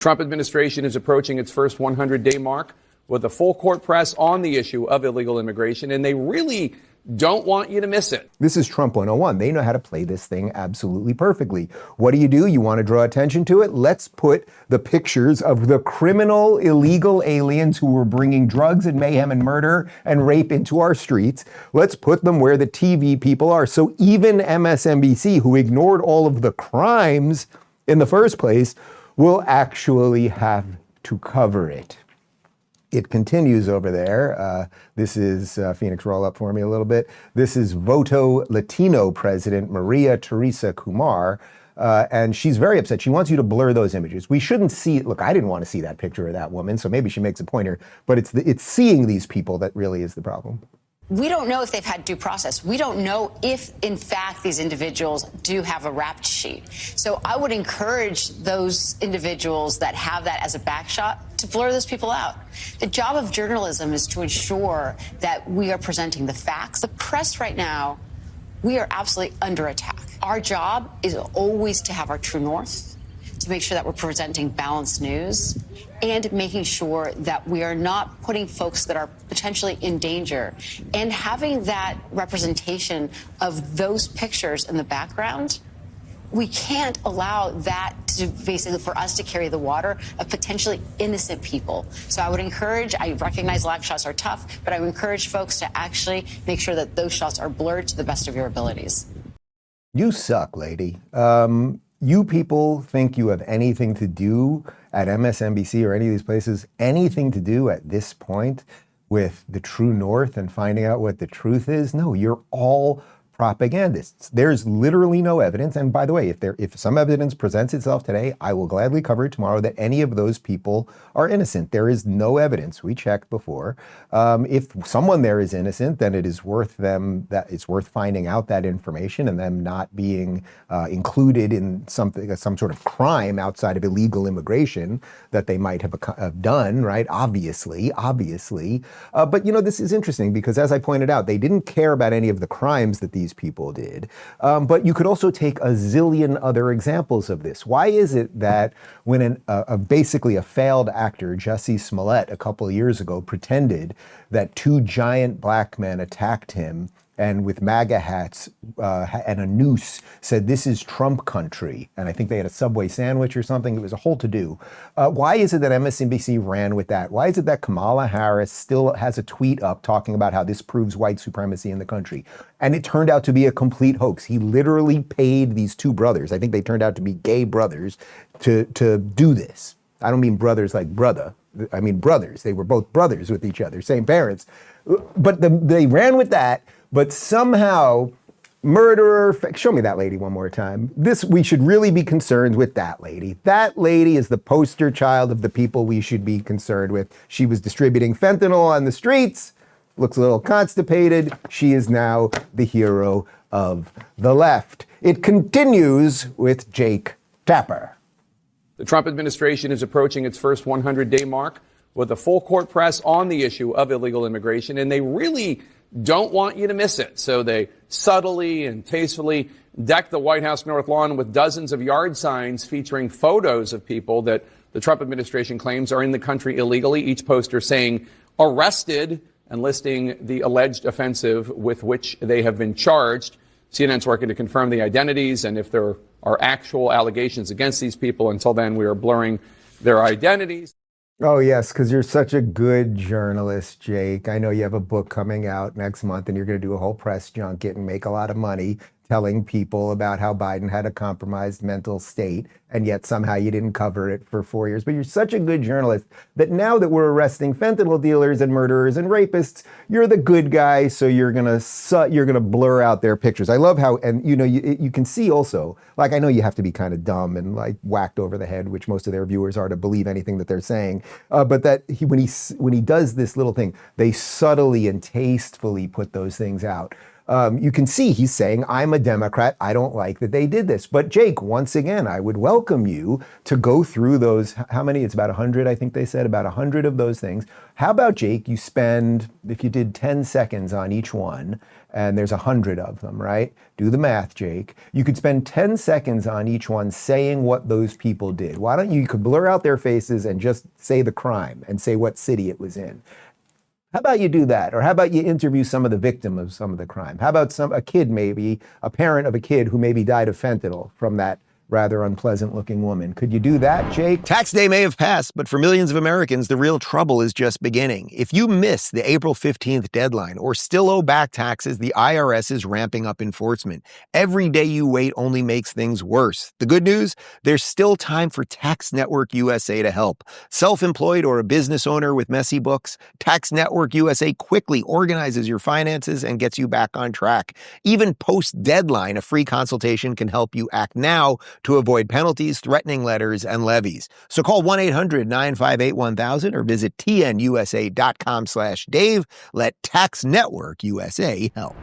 Trump administration is approaching its first 100-day mark with a full court press on the issue of illegal immigration, and they really don't want you to miss it. This is Trump 101. They know how to play this thing absolutely perfectly. What do? You want to draw attention to it? Let's put the pictures of the criminal, illegal aliens who were bringing drugs and mayhem and murder and rape into our streets. Let's put them where the TV people are. So even MSNBC, who ignored all of the crimes in the first place, will actually have to cover it. It continues over there. This is, Phoenix, roll up for me a little bit. This is Voto Latino President Maria Teresa Kumar, and she's very upset. She wants you to blur those images. We shouldn't see, look, I didn't want to see that picture of that woman, so maybe she makes a point here, but it's seeing these people that really is the problem. We don't know if they've had due process. We don't know if, in fact, these individuals do have a rap sheet. So I would encourage those individuals that have that as a backshot to blur those people out. The job of journalism is to ensure that we are presenting the facts. The press right now, we are absolutely under attack. Our job is always to have our true north, to make sure that we're presenting balanced news, and making sure that we are not putting folks that are potentially in danger. And having that representation of those pictures in the background, we can't allow that to basically for us to carry the water of potentially innocent people. So I would encourage, I recognize live shots are tough, but I would encourage folks to actually make sure that those shots are blurred to the best of your abilities. You suck, lady. You people think you have anything to do at MSNBC or any of these places, anything to do at this point with the true north and finding out what the truth is? No, you're all propagandists. There's literally no evidence. And by the way, if some evidence presents itself today, I will gladly cover it tomorrow that any of those people are innocent. There is no evidence. We checked before. If someone there is innocent, then it is worth it's worth finding out that information and them not being included in some sort of crime outside of illegal immigration that they might have done, right? Obviously. But this is interesting because, as I pointed out, they didn't care about any of the crimes that these people did. But you could also take a zillion other examples of this. Why is it that when basically a failed actor, Jussie Smollett, a couple of years ago pretended that two giant black men attacked him and with MAGA hats and a noose said, "This is Trump country," and I think they had a Subway sandwich or something. It was a whole to-do. Why is it that MSNBC ran with that? Why is it that Kamala Harris still has a tweet up talking about how this proves white supremacy in the country? And it turned out to be a complete hoax. He literally paid these two brothers, I think they turned out to be gay brothers, to do this. I don't mean brothers like brother. I mean brothers. They were both brothers with each other, same parents. But they ran with that. But somehow, murderer, show me that lady one more time. We should really be concerned with that lady. That lady is the poster child of the people we should be concerned with. She was distributing fentanyl on the streets, looks a little constipated. She is now the hero of the left. It continues with Jake Tapper. The Trump administration is approaching its first 100-day mark with a full court press on the issue of illegal immigration, and they really don't want you to miss it. So they subtly and tastefully deck the White House North Lawn with dozens of yard signs featuring photos of people that the Trump administration claims are in the country illegally, each poster saying arrested and listing the alleged offensive with which they have been charged. CNN's working to confirm the identities and if there are actual allegations against these people. Until then, we are blurring their identities. Oh, yes, because you're such a good journalist, Jake. I know you have a book coming out next month and you're going to do a whole press junket and make a lot of money telling people about how Biden had a compromised mental state, and yet somehow you didn't cover it for 4 years. But you're such a good journalist that now that we're arresting fentanyl dealers and murderers and rapists, you're the good guy, so you're gonna blur out their pictures. I love how, and you can see also, like, I know you have to be kind of dumb and like whacked over the head, which most of their viewers are, to believe anything that they're saying. But that when he does this little thing, they subtly and tastefully put those things out. you can see he's saying, I'm a Democrat. I don't like that they did this. But Jake, once again, I would welcome you to go through those. How many? It's about 100, I think they said, about 100 of those things. How about, Jake, you spend, if you did 10 seconds on each one, and there's 100 of them, right? Do the math, Jake. You could spend 10 seconds on each one saying what those people did. Why don't you could blur out their faces and just say the crime and say what city it was in. How about you do that? Or how about you interview some of the victim of some of the crime? How about a kid, maybe, a parent of a kid who maybe died of fentanyl from that rather unpleasant looking woman? Could you do that, Jake? Tax day may have passed, but for millions of Americans, the real trouble is just beginning. If you miss the April 15th deadline or still owe back taxes, the IRS is ramping up enforcement. Every day you wait only makes things worse. The good news? There's still time for Tax Network USA to help. Self-employed or a business owner with messy books, Tax Network USA quickly organizes your finances and gets you back on track. Even post-deadline, a free consultation can help you act now to avoid penalties, threatening letters, and levies. So call 1-800-958-1000 or visit tnusa.com/Dave. Let Tax Network USA help.